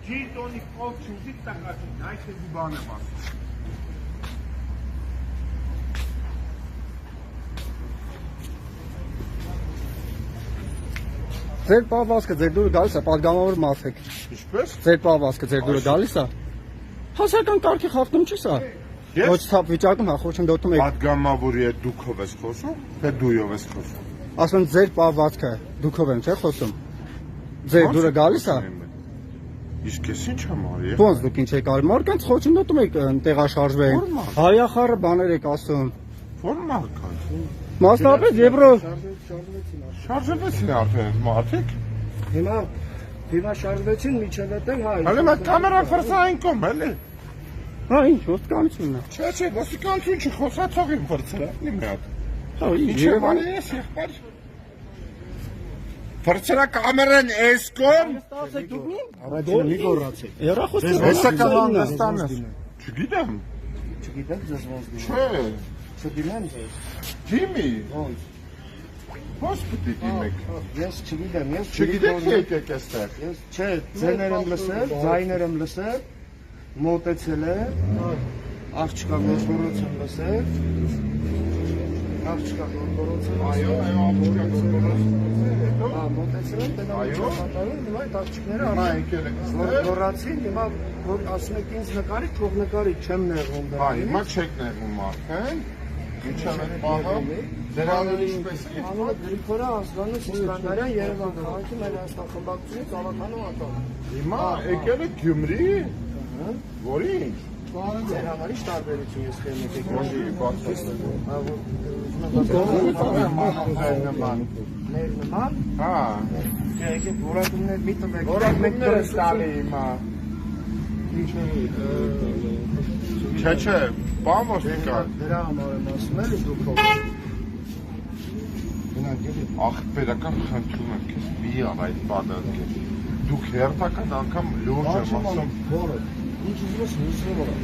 Ջիտոնի կով չուզի տակաչին, այս է դի բան եմ ասում։ Ձեր պահվածքը ձեր դուրը գալիս է, պատգամավոր մարդ եք։ Ինչպես։ Ձեր պահվածքը ձեր դուրը գալիս է։ Հասարակական կարգի խախտում չի սա։ Ոչ ցապ վիճակում, հա խոչընդոտում եք։ Պատգամավորի հետ դուքով ես խոսում, թե դույով ես խոսում։ Ասում ձեր պահվածքը դուքով եմ, չէ՞ խոսում։ Ձեր դուրը գալիս է։ Իսկ ես ինչ եմ արի։ Ոնց դուք ինչ եք արի։ Մարդկանց խոչընդոտում եք տեղաշարժվեն։ Հայախառը բաներ եք ասում։ Ֆորմալ կան։ Մասնավորապես Եվրո Շարժվեցին արդեն մարդիկ։ Հիմա շարժվեցին միջև էլ հայ։ Հələ մա կամերան ֆրսային կոմ, էլի։ Հա ինչ ոստիկանությունն է։ Չէ, ոստիկանություն չի խոսացող իմ ֆրսը, մի հատ։ Հա Ինչ եմ անի ես եղբայր։ Ֆրսրա կամերան էս կոմ։ Ստացեք դուք մի։ Առաջինը մի գոռացեք։ Երախոսը Հեսա կան նստանես։ Չգիտեմ։ Չգիտեք ձեզ ոնց դիմել։ Չէ։ Չդիմեմ ձեզ։ Ջիմի։ Ոնց։ Ո՞ս պիտի դիմեք։ Ես չգիտեմ, ես Չգիտեք թե եկեք այստեղ։ Ես չէ, ձեներ եմ լսել, ձայներ եմ լսել, մոտեցել եմ, աղջկա գորգորոց եմ լսել, աղջկա գորգորոց եմ լսել, Այո, աղջկա գորգորոց։ հա, մոտեցել եմ, տենամ ինչ պատահել, հիմա այդ աղջիկները Հիմա եկել եք այստեղ։ գորացին, հիմա որ ասում եք ինձ նկարի, թող նկարի, չեմ նեղվում Հա, դրա։ հիմա չեք ներվում արդեն։ Ինչա մեր պահը։ Ձեր անունը ինչպես է։ Անունը Գրիգոր Ասլանովիչ Իսկանդարյան, Երևան քաղաքի մեր Հայաստան խմբակցությունից ավականու անդամ։ Հիմա եկել եք Գյումրի։ Որի՞։ Ձեր համար ինչ տարբերություն ես քեմ եկեք։ Որի՞ բացատրեմ։ Մեր նման, Հա։ եկեք որակումներ մի տվեք։ Որակումներ է ստալի հիմա։ Չէ, բան ոստիկան։ Դրա համար եմ ասում էլ դուք ով։ Ախպերական խնդրում եմ քեզ մի ավ այդ բանակը։ Դուք հերթական անգամ լուրջ եմ ասում։ Ինչ ուզում ես լուսրը վրա։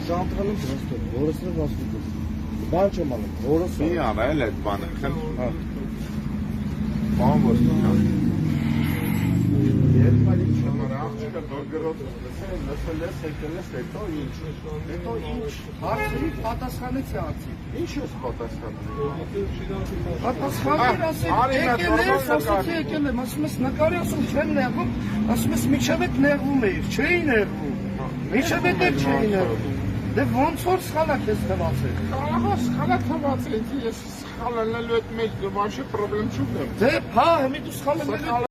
Շանտրալում դրստը, որսը վաստուկ։ Բան չեմ անում, որսը։ Մի ավ էլ այդ բանը խնդրում։ Բան ոստիկան։ Երբ այլ չմար աղջիկը դոգրոց լսել ես եկել ես հետո ինչ։ Հետո ինչ, հարցերի պատասխանեցի արցի։ Ինչ ես պատասխանում։ Պատասխաններ ասեք, եկել ես, ասացի եկել եմ, ասում ես նկարի ասում չեմ նեղվում, ասում ես միջև եք նեղվում էիր, չէի նեղվում, միջև եք չէի նեղվում, դե ոնց որ սխալա քեզ թվացել։ Ահա սխալա թվացել, ես սխալանալու հետ մեջ ոչ պրոբլեմ չունեմ։ Դե հա, հիմի դու սխալը